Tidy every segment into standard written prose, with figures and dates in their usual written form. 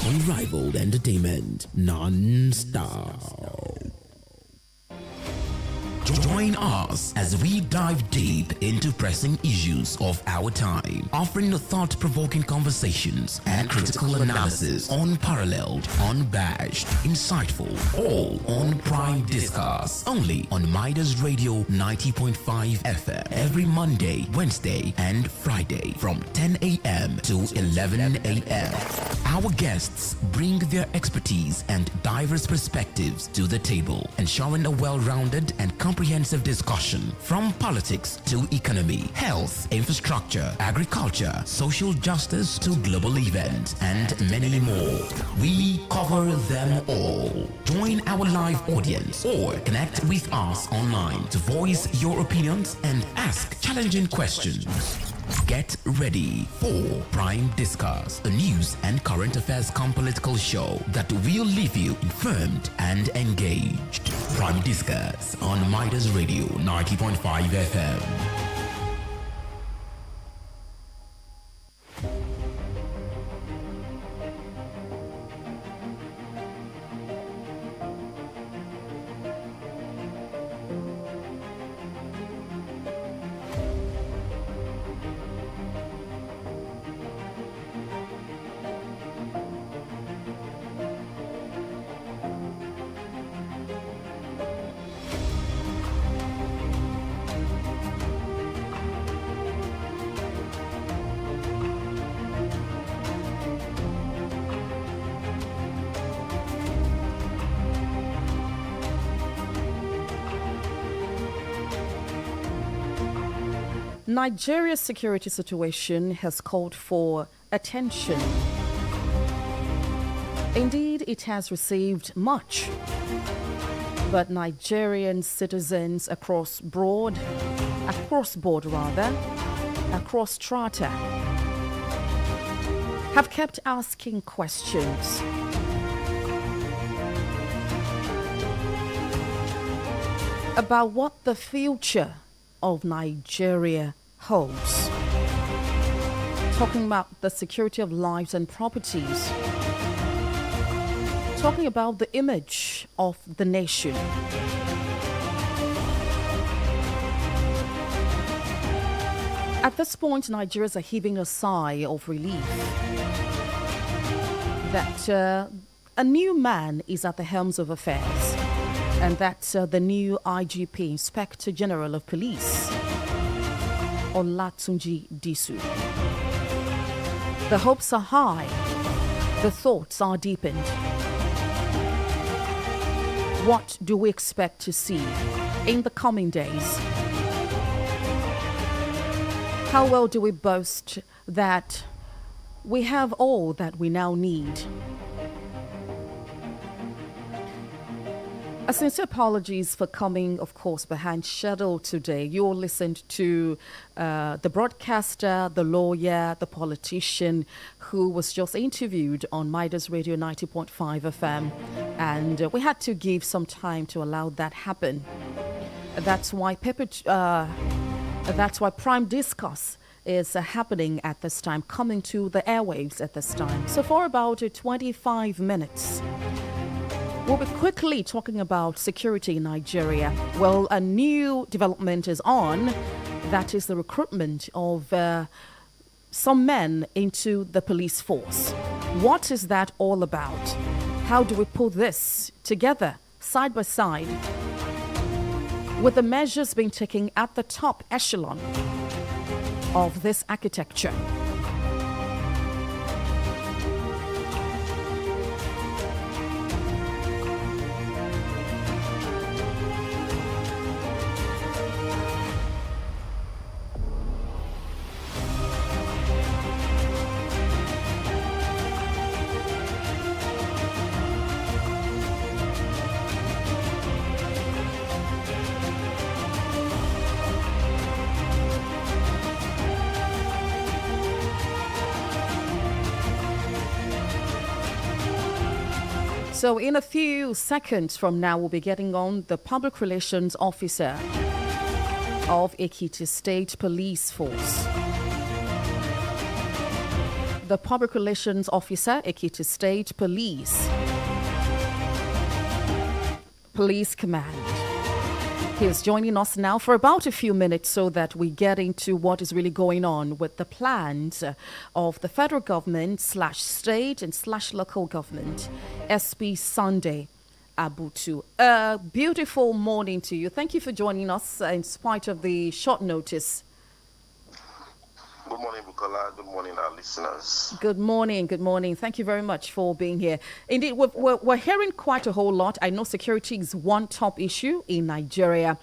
Unrivaled entertainment, non-stop. Join us as we dive deep into pressing issues of our time, offering the thought-provoking conversations and critical analysis, unparalleled, unabashed, insightful, all on Prime Discuss, only on Midas Radio 90.5 FM, every Monday, Wednesday, and Friday from 10 a.m. to 11 a.m. Our guests bring their expertise and diverse perspectives to the table, ensuring a well-rounded and comprehensive discussion from politics to economy, health, infrastructure, agriculture, social justice to global events, and many more. We cover them all. Join our live audience or connect with us online to voice your opinions and ask challenging questions. Get ready for Prime Discuss, a news and current affairs political show that will leave you informed and engaged. Prime Discuss on Midas Radio 90.5 FM. Nigeria's security situation has called for attention. Indeed, it has received much. But Nigerian citizens across board, across strata, have kept asking questions. About what the future of Nigeria holds. Talking about the security of lives and properties. Talking about the image of the nation. At this point, Nigerians are heaving a sigh of relief that a new man is at the helms of affairs. And that's the new IGP, Inspector General of Police, Olatunji Disu. The hopes are high, the thoughts are deepened. What do we expect to see in the coming days? How well do we boast that we have all that we now need? A sincere apologies for coming, of course, behind schedule today. You all listened to the broadcaster, the lawyer, the politician who was just interviewed on Midas Radio 90.5 FM. And we had to give some time to allow that happen. That's why Prime Discuss is happening at this time, coming to the airwaves at this time. So for about 25 minutes, we'll be quickly talking about security in Nigeria. Well, a new development is on. That is the recruitment of some men into the police force. What is that all about? How do we put this together, side by side, with the measures being taken at the top echelon of this architecture? So in a few seconds from now, we'll be getting on the Public Relations Officer of Ekiti State Police Force. The the Public Relations Officer, Ekiti State Police Command. He is joining us now for about a few minutes so that we get into what is really going on with the plans of the federal government / state and / local government, SP Sunday Abutu. A beautiful morning to you. Thank you for joining us in spite of the short notice. Good morning, Bukola. Good morning, our listeners. Good morning. Good morning. Thank you very much for being here. Indeed, we're hearing quite a whole lot. I know security is one top issue in Nigeria.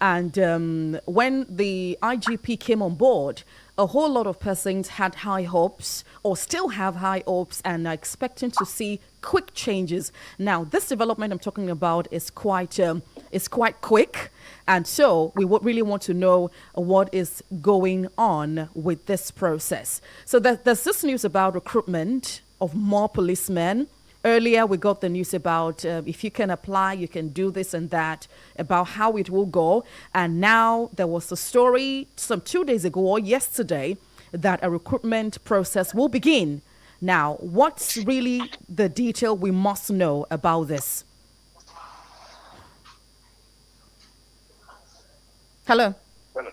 And when the IGP came on board, a whole lot of persons had high hopes or still have high hopes and are expecting to see quick changes. Now, this development I'm talking about is quite quick. And so we would really want to know what is going on with this process. So there's this news about recruitment of more policemen. Earlier, we got the news about if you can apply, you can do this and that, about how it will go. And now there was a story some 2 days ago or yesterday that a recruitment process will begin. Now, what's really the detail we must know about this? Hello? Hello.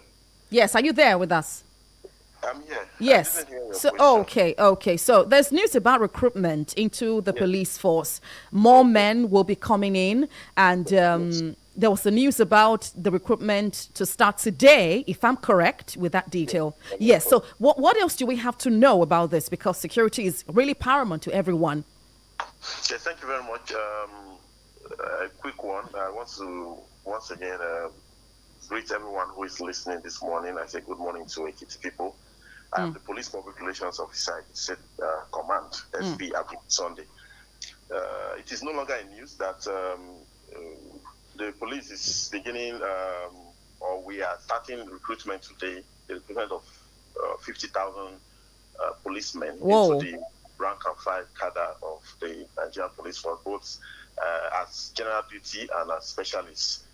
Yes, are you there with us? I'm here. Yes. Okay. So there's news about recruitment into the police force. More men will be coming in, and there was the news about the recruitment to start today, if I'm correct with that detail. Yes. So what else do we have to know about this? Because security is really paramount to everyone. Yes, thank you very much. A quick one. I want to once again greet everyone who is listening this morning. I say good morning to Ekiti people. I am the Police Public Relations Officer at the Command, SP Abu Sunday. It is no longer in news that the police is beginning, or we are starting recruitment today, the recruitment of 50,000 policemen into the rank and file cadre of the Nigerian police force, both as general duty and as specialists.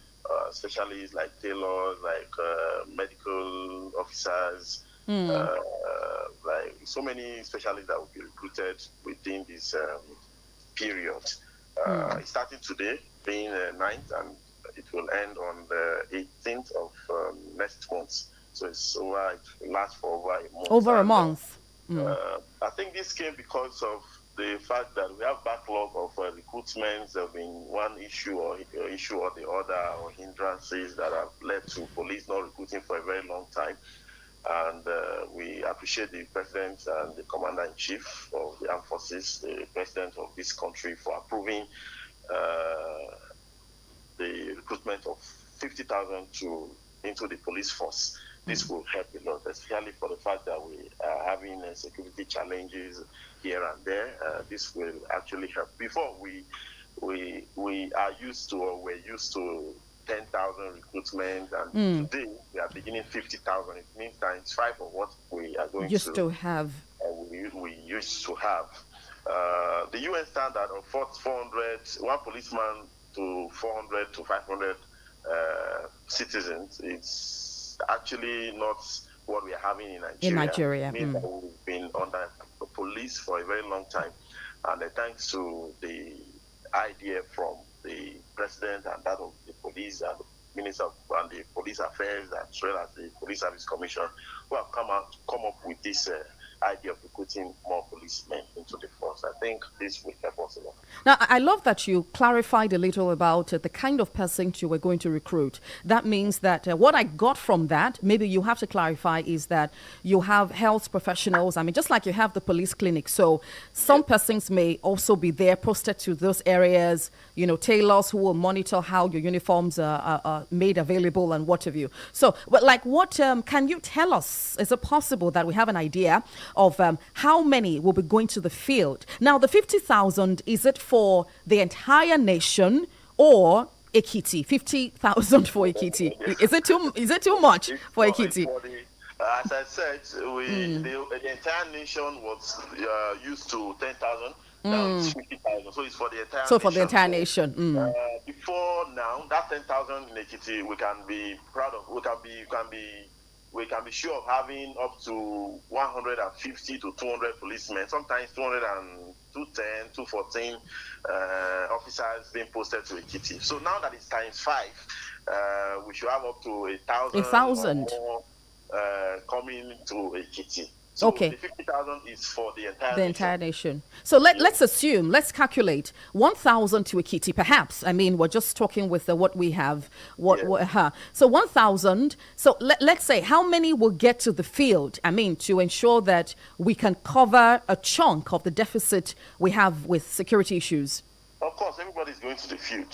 Specialists like tailors, like medical officers, like so many specialists that will be recruited within this period. Starting today, being 9th, and it will end on the 18th of next month. So it will last for over a month. I think this came because of the fact that we have backlog of recruitments. There have been one issue or the other, or hindrances that have led to police not recruiting for a very long time. And we appreciate the President and the Commander-in-Chief of the Armed Forces, the President of this country, for approving the recruitment of 50,000 into the police force. This will help a lot, especially for the fact that we are having security challenges here and there. This will actually help. Before we are used to, or we're used to 10,000 recruitment, and today we are beginning 50,000. It means times 5 of what we are going to have. We used to have. The UN standard of 400, one policeman to 400 to 500 citizens, it's actually not what we are having in Nigeria. Means that we've been under the police for a very long time, and thanks to the idea from the President and that of the police and the Minister and the Police Affairs, as well as the Police Service Commission, who have come up with this idea of recruiting more policemen into the force. I think this will help us a lot. Now, I love that you clarified a little about the kind of person you were going to recruit. That means that what I got from that, maybe you have to clarify, is that you have health professionals. I mean, just like you have the police clinic. So some persons may also be there posted to those areas, tailors who will monitor how your uniforms are made available and what have you. So, but like what can you tell us? Is it possible that we have an idea of how many will be going to the field? Now, the 50,000, is it for the entire nation or Ekiti? 50,000 for Ekiti. Is it too much for Ekiti? As I said, the entire nation was used to 10,000. Now it's 50,000. So it's for the entire nation. So for the entire nation. Before now, that 10,000 in Ekiti, we can be proud of. You can be we can be sure of having up to 150 to 200 policemen, sometimes 200 and 210, 214 officers being posted to Ekiti. So now that it's times 5, we should have up to 1,000 or more coming to Ekiti. So Okay. the 50,000 is for the entire The nation. entire nation. So let's assume, let's calculate 1,000 to Ekiti, perhaps. I mean, we're just talking with what we have. So 1,000. So let's say how many will get to the field? I mean, to ensure that we can cover a chunk of the deficit we have with security issues. Of course, everybody's going to the field.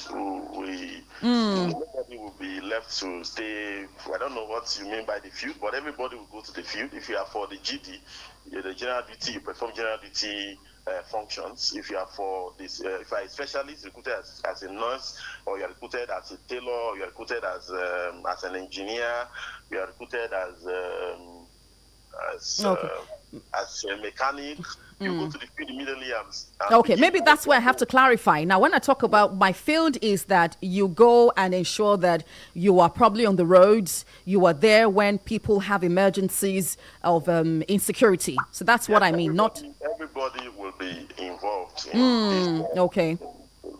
Nobody will be left to stay. I don't know what you mean by the field, but everybody will go to the field. If you are for the GD, the general duty, you perform general duty functions. If you are for this, if you are a specialist recruited as a nurse, or you are recruited as a tailor, or you are recruited as an engineer, you are recruited as a mechanic, you go to the field immediately. Okay, maybe that's where I have to clarify. Now, when I talk about my field, is that you go and ensure that you are probably on the roads, you are there when people have emergencies of insecurity. So that's what I mean. Everybody will be involved in this. Okay.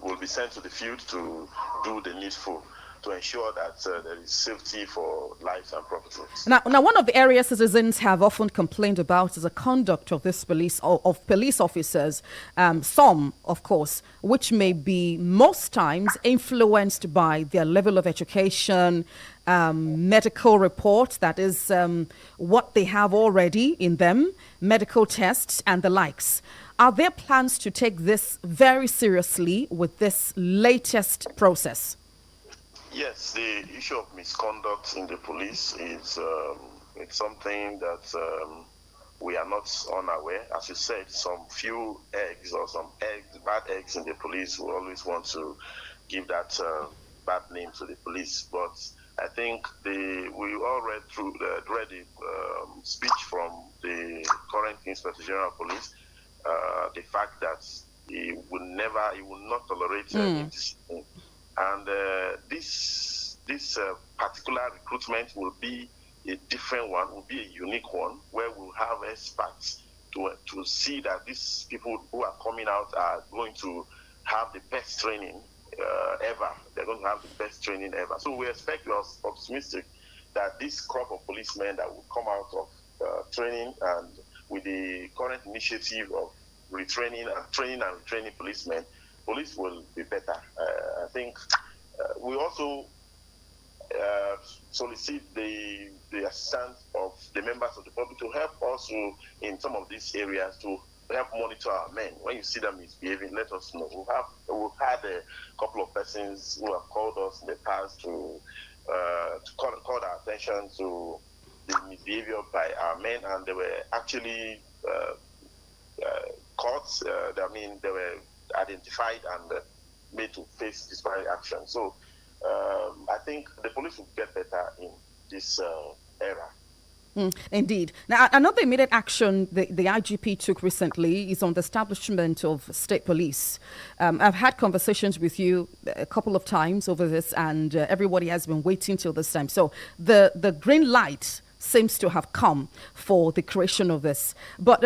Will be sent to the field to do the needful, to ensure that there is safety for lives and property. Now, one of the areas citizens have often complained about is the conduct of this police officers. Some, of course, which may be most times influenced by their level of education, medical reports, that is what they have already in them, medical tests and the likes. Are there plans to take this very seriously with this latest process? Yes, the issue of misconduct in the police is it's something that we are not unaware. As you said, some few eggs or some bad eggs in the police will always want to give that bad name to the police. But I think we all read the speech from the current Inspector General of Police, the fact that he will not tolerate indiscipline. And this particular recruitment will be a different one, will be a unique one, where we'll have experts to see that these people who are coming out are going to have the best training ever. They're going to have the best training ever. So we expect, we are optimistic that this crop of policemen that will come out of training, and with the current initiative of training and retraining policemen, police will be better. I think we also solicit the assistance of the members of the public to help also in some of these areas to help monitor our men. When you see them misbehaving, let us know. We've had a couple of persons who have called us in the past to call our attention to the misbehavior by our men, and they were actually caught. They were identified and made to face disciplinary action. So I think the police will get better in this era. Indeed. Now, another immediate action the IGP took recently is on the establishment of state police. I've had conversations with you a couple of times over this, and everybody has been waiting till this time. So the green light seems to have come for the creation of this. But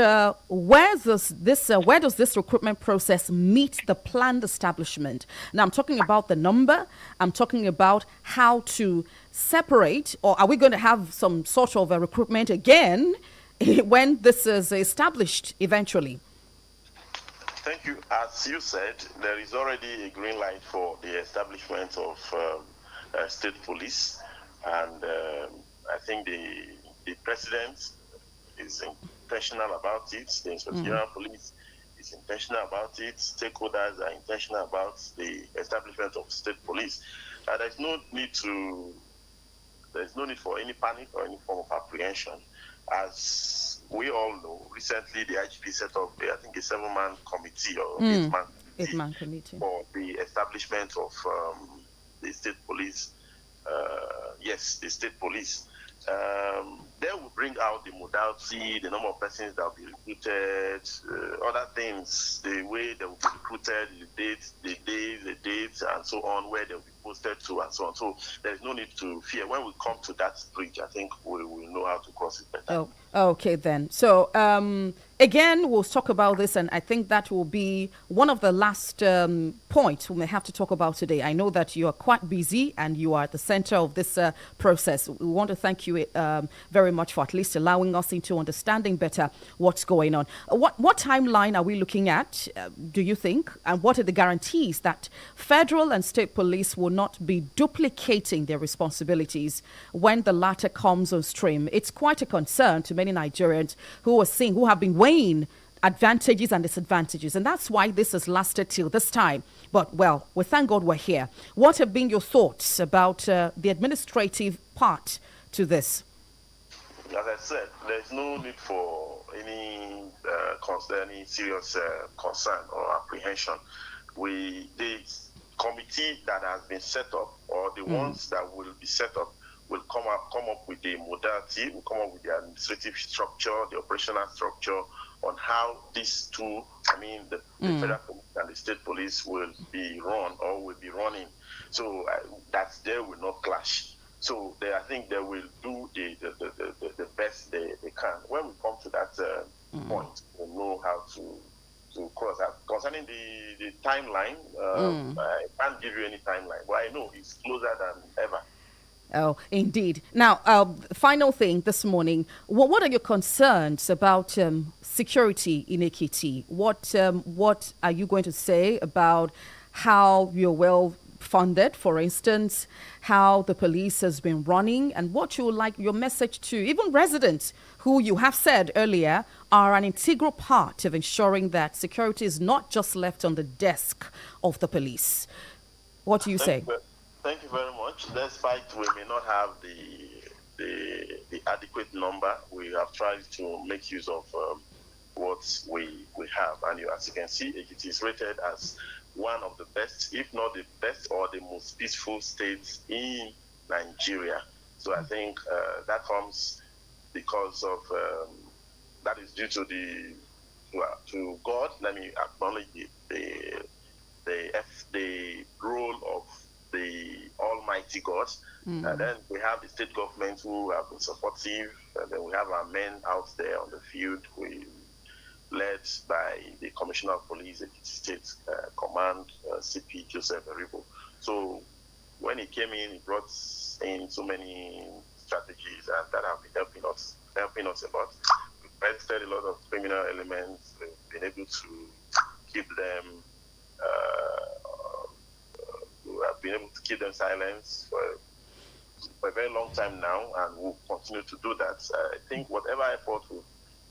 where does this recruitment process meet the planned establishment? Now, I'm talking about the number. I'm talking about how to separate, or are we going to have some sort of a recruitment again when this is established eventually? Thank you. As you said, there is already a green light for the establishment of state police, and I think the president is intentional about it. The Inspector General of Police is intentional about it. Stakeholders are intentional about the establishment of state police. There's no need for any panic or any form of apprehension. As we all know, recently the IGP set up, I think, a 7-man committee or 8-man committee for the establishment of the state police. The state police. they will bring out the modality, the number of persons that will be recruited, other things, the way they will be recruited, the dates, and so on, where they will be posted to, and so on. So there is no need to fear. When we come to that bridge, I think we will know how to cross it better. Oh, okay, then. So, again, we'll talk about this, and I think that will be one of the last points we may have to talk about today. I know that you are quite busy and you are at the center of this process. We want to thank you very much for at least allowing us into understanding better what's going on. What timeline are we looking at, do you think? And what are the guarantees that federal and state police will not be duplicating their responsibilities when the latter comes on stream? It's quite a concern to many Nigerians who have been weighing advantages and disadvantages, and that's why this has lasted till this time. But well, we thank God we're here. What have been your thoughts about the administrative part to this? As I said, there's no need for any serious concern or apprehension. The committee that has been set up, or the ones that will be set up, will come up with the modality, will come up with the administrative structure, the operational structure on how these two, the federal police and the state police will be run or will be running. So that they will not clash. So I think they will do the best they can. When we come to that point, we'll know how to cross that. Concerning the timeline, I can't give you any timeline, but I know it's closer than ever. Oh, indeed. Now, final thing this morning. What are your concerns about security in Ekiti? What are you going to say about how you're well funded, for instance, how the police has been running, and what you would like your message to even residents who you have said earlier are an integral part of ensuring that security is not just left on the desk of the police? What do you say? Thank you very much. Despite we may not have the adequate number, we have tried to make use of what we have. And as you can see, it is rated as one of the best, if not the best or the most peaceful states in Nigeria. So I think that comes because of, that is due to to God. Let me acknowledge the role of the Almighty God. And then we have the state government who have been supportive, and then we have our men out there on the field, led by the Commissioner of Police, Ekiti State Command, CP Joseph Eribo. So when he came in, he brought in so many strategies, and that have been helping us a lot. We've arrested a lot of criminal elements. We've been able to keep them have been able to keep them silent for a very long time now, and we'll continue to do that. I think whatever effort we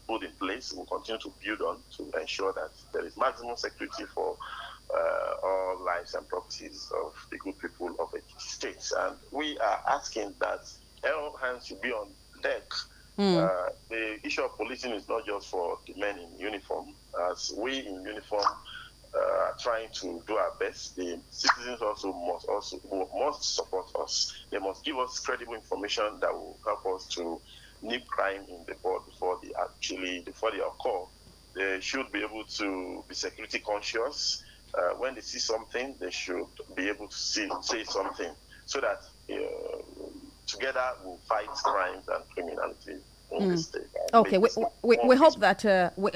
put in place, we'll continue to build on to ensure that there is maximum security for all lives and properties of the good people of the states. And we are asking that all hands should be on deck. The issue of policing is not just for the men in uniform. As we in uniform are trying to do our best, the citizens must support us. They must give us credible information that will help us to nip crime in the bud before they occur. They should be able to be security conscious. When they see something, they should be able to say something, so that together we'll fight crimes and criminality. Okay, we hope that,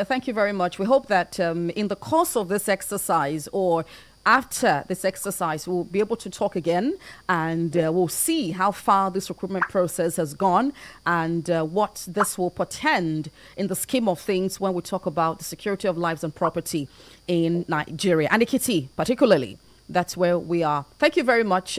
thank you very much. We hope that in the course of this exercise, or after this exercise, we'll be able to talk again, and we'll see how far this recruitment process has gone, and what this will portend in the scheme of things when we talk about the security of lives and property in Nigeria, and Ekiti particularly. That's where we are. Thank you very much,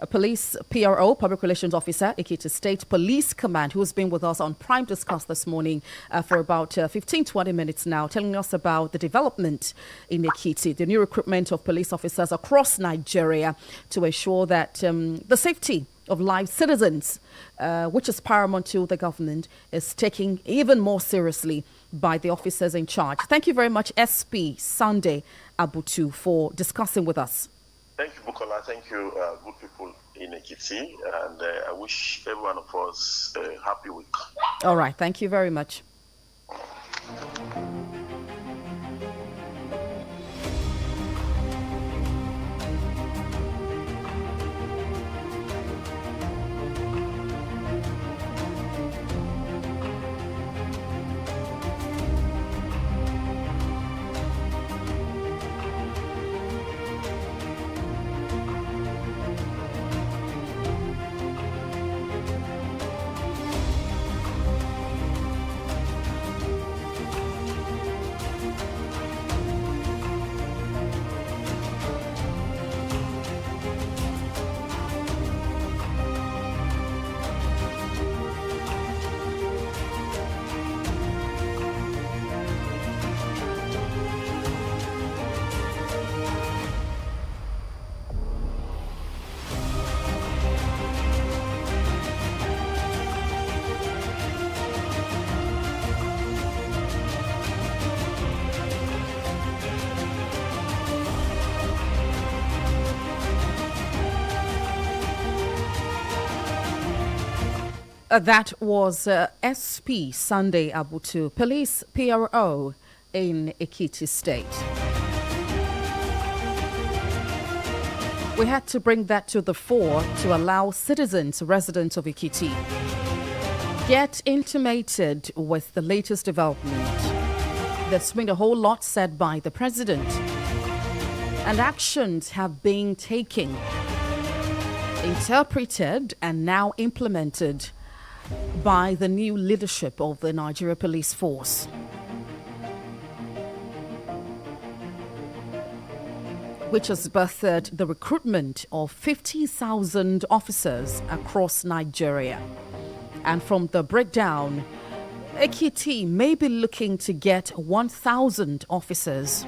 Police PRO, Public Relations Officer, Ekiti State Police Command, who's been with us on Prime Discuss this morning for about 15-20 minutes now, telling us about the development in Ekiti, the new recruitment of police officers across Nigeria to ensure that the safety of live citizens, which is paramount to the government, is taken even more seriously by the officers in charge. Thank you very much, SP Sunday Abutu, for discussing with us. Thank you, Bukola. Thank you, good people in Ekiti. And I wish every one of us a happy week. All right. Thank you very much. That was SP Sunday Abutu, Police PRO in Ekiti State. We had to bring that to the fore to allow citizens, residents of Ekiti, get intimated with the latest development. There's been a whole lot said by the president, and actions have been taken, interpreted, and now implemented by the new leadership of the Nigeria Police Force. Which has birthed the recruitment of 50,000 officers across Nigeria. And from the breakdown, Ekiti may be looking to get 1,000 officers.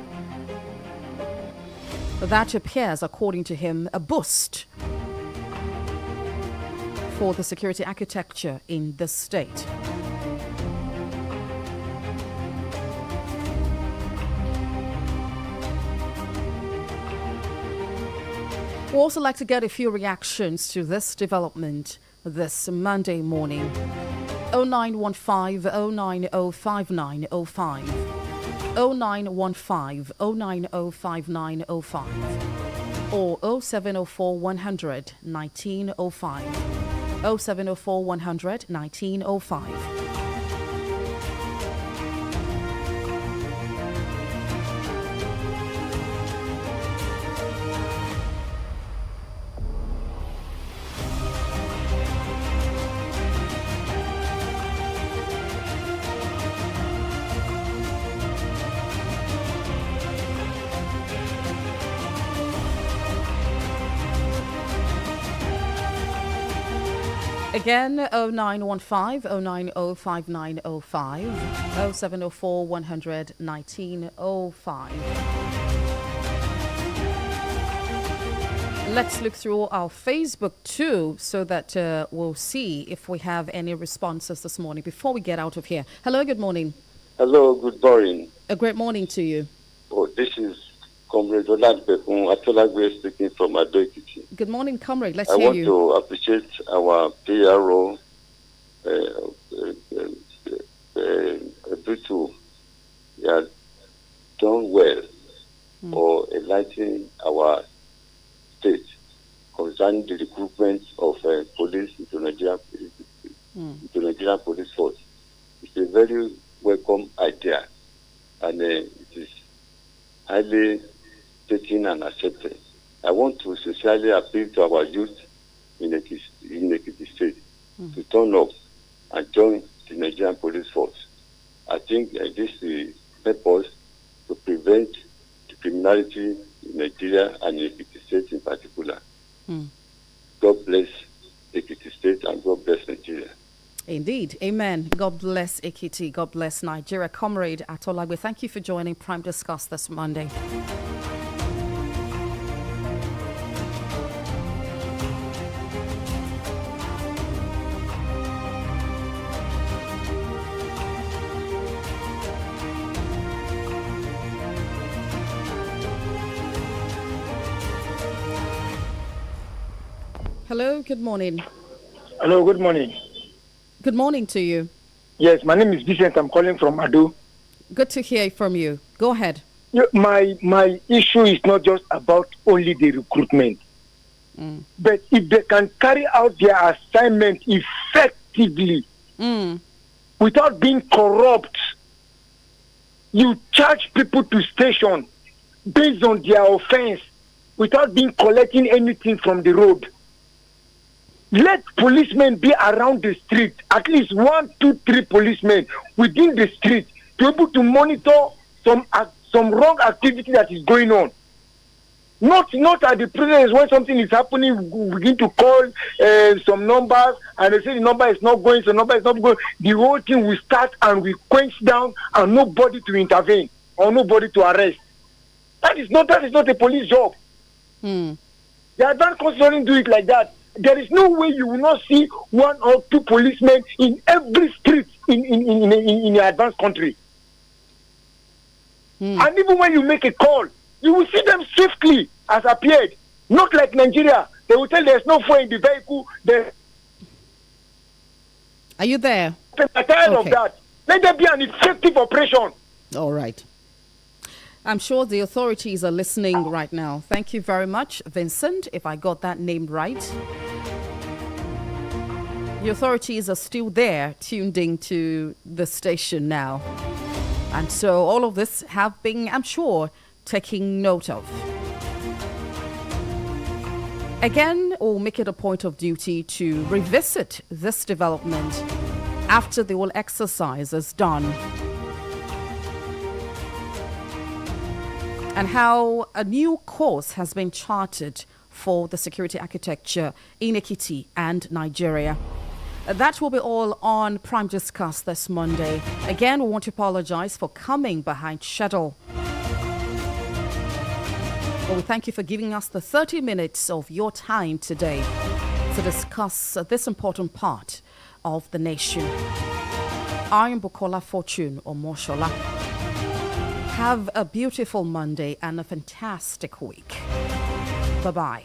That appears, according to him, a boost for the security architecture in the state. We'd also like to get a few reactions to this development this Monday morning. 0915 0905905, 0915 0905905, or 0704 100 1905. 0704 100 1905. Again, 0915 0905905, 0704 100 1905. Let's look through our Facebook too, so that we'll see if we have any responses this morning before we get out of here. Hello, good morning. Hello, good morning. A great morning to you. Oh, this is Comrade Oladbekun Atolagwe speaking from Ado-Ekiti. Good morning, comrade. Let's hear you. I want to appreciate our PRO, Bruto. They have done well for enlightening our state concerning the recruitment of police into Nigerian police force. It's a very welcome idea, and it is highly taken and accepted. I want to sincerely appeal to our youth in Ekiti State to turn up and join the Nigerian police force. I think this will help us to prevent the criminality in Nigeria and in Ekiti State in particular. God bless Ekiti State and God bless Nigeria. Indeed. Amen. God bless Ekiti. God bless Nigeria. Comrade Atolagwe, thank you for joining Prime Discuss this Monday. Hello, good morning. Hello, good morning. Good morning to you. Yes, my name is Vincent. I'm calling from Ado. Good to hear from you. Go ahead. My issue is not just about only the recruitment, but if they can carry out their assignment effectively without being corrupt, you charge people to station based on their offense without being collecting anything from the road. Let policemen be around the street, at least 1, 2, 3 policemen within the street to be able to monitor some wrong activity that is going on. Not at the presence when something is happening, we begin to call some numbers and they say the number is not going, so number is not going. The whole thing will start and we quench down and nobody to intervene or nobody to arrest. That is not a police job. The advanced council doesn't do it like that. There is no way you will not see 1 or 2 policemen in every street in the advanced country. And even when you make a call, you will see them swiftly as appeared. Not like Nigeria. They will tell there's no fuel in the vehicle. Are you there? I'm tired of that. Let there be an effective operation. All right. I'm sure the authorities are listening right now. Thank you very much, Vincent, if I got that name right. The authorities are still there, tuned into the station now. And so all of this have been, I'm sure, taking note of. Again, we'll make it a point of duty to revisit this development after the whole exercise is done. And how a new course has been charted for the security architecture in Ekiti and Nigeria. That will be all on Prime Discuss this Monday. Again, we want to apologize for coming behind schedule. Well, we thank you for giving us the 30 minutes of your time today to discuss this important part of the nation. I am Bukola Fortune Omoshola. Have a beautiful Monday and a fantastic week. Bye-bye.